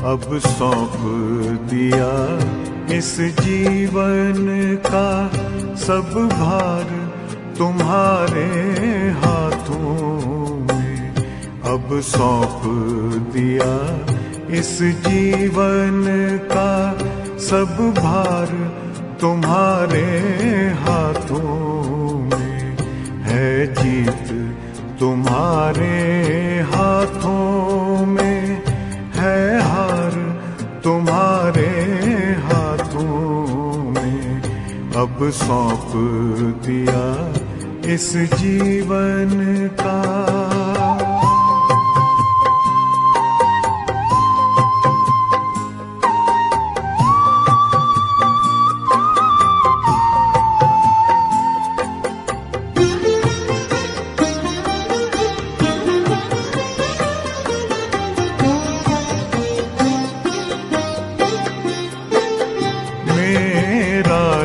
अब सौंप दिया इस जीवन का सब भार तुम्हारे हाथों में। अब सौंप दिया इस जीवन का सब भार तुम्हारे हाथों में। है जीत तुम्हारे हाथों में, है हार तुम्हारे हाथों में। अब सौंप दिया इस जीवन का।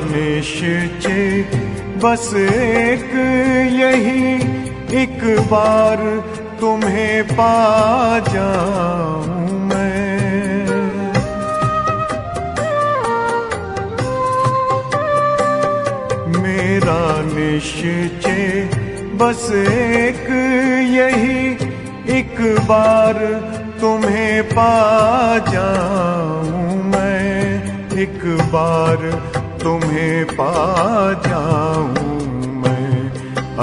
निश्चय बस एक यही, एक बार तुम्हें पा जाऊं मैं। मेरा निश्चय बस एक यही, एक बार तुम्हें पा जाऊं मैं। एक बार तुम्हें पा जाऊं मैं।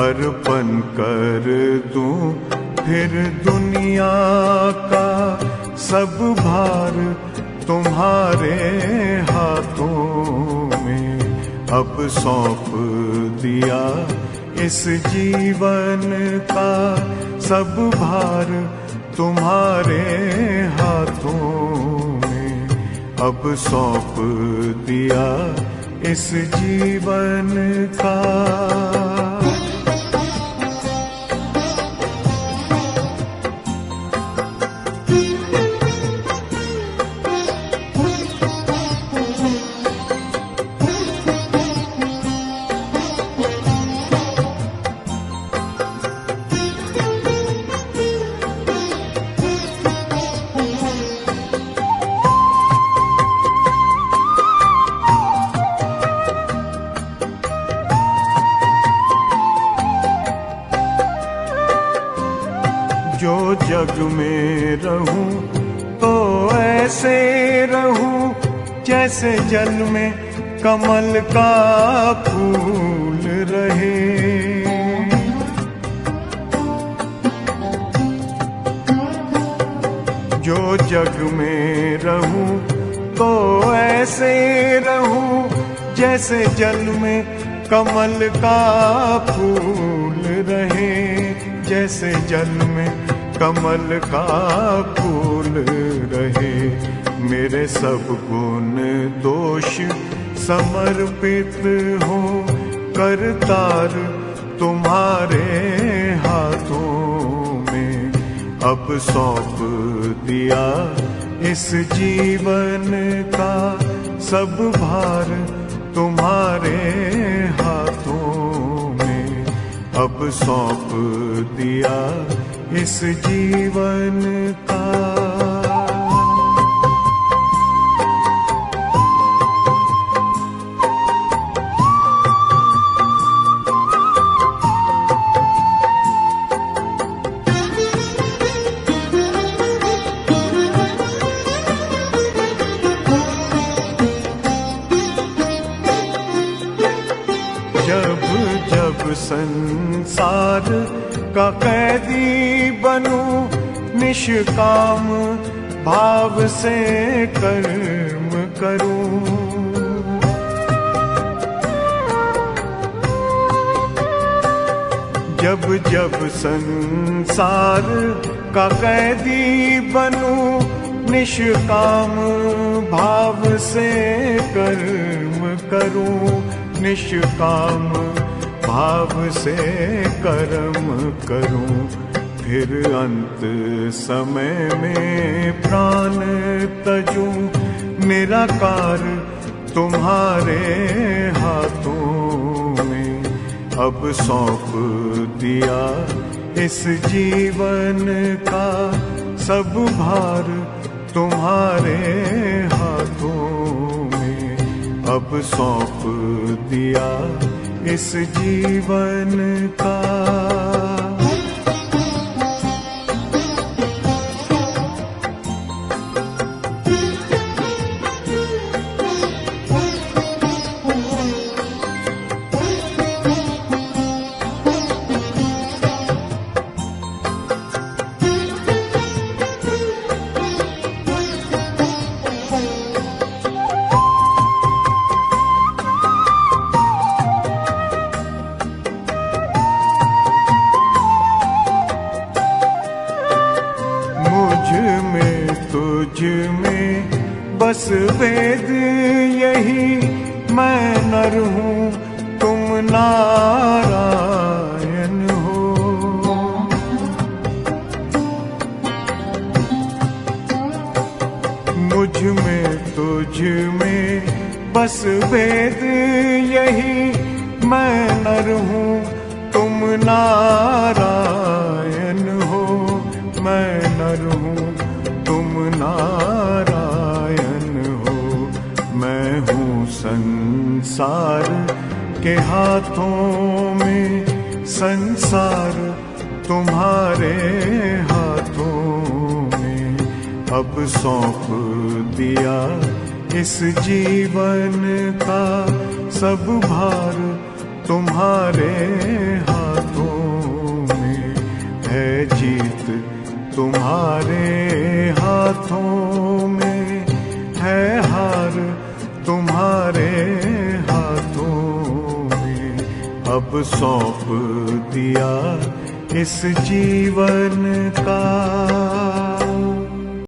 अर्पण कर दूं फिर दुनिया का सब भार तुम्हारे हाथों में। अब सौंप दिया इस जीवन का सब भार तुम्हारे हाथों में। अब सौंप दिया इस जीवन का। जो जग में रहूं तो ऐसे रहूं जैसे जल में कमल का फूल रहे। जो जग में रहूं तो ऐसे रहूं जैसे जल में कमल का फूल रहे। जैसे जल में कमल का फूल रहे। मेरे सब गुण दोष समर्पित हो करतार तुम्हारे हाथों में। अब सौंप दिया इस जीवन का सब भार तुम्हारे हाथों में। अब सौंप दिया इस जीवन का। जब जब संसार का कैदी बनूं निष्काम भाव से कर्म करूं। जब जब संसार का कैदी बनूं निष्काम भाव से कर्म करूं। निष्काम भाव से कर्म करूं। फिर अंत समय में प्राण तजूं निराकार तुम्हारे हाथों में। अब सौंप दिया इस जीवन का सब भार तुम्हारे हाथों में अब सौंप दिया इस जीवन का। तुझ में बस वेद यही, मैं नर हूँ तुम नारायण हो। मुझ में तुझ में बस वेद यही, मैं नर हूँ तुम नारायण हो। मैं नर हूँ तुम नारायण हो। मैं हूँ संसार के हाथों में, संसार तुम्हारे हाथों में अब सौंप दिया इस जीवन का। सब भार तुम्हारे हाथों में है, जीत तुम्हारे हाथों में है, हार तुम्हारे हाथों में अब सौंप दिया इस जीवन का।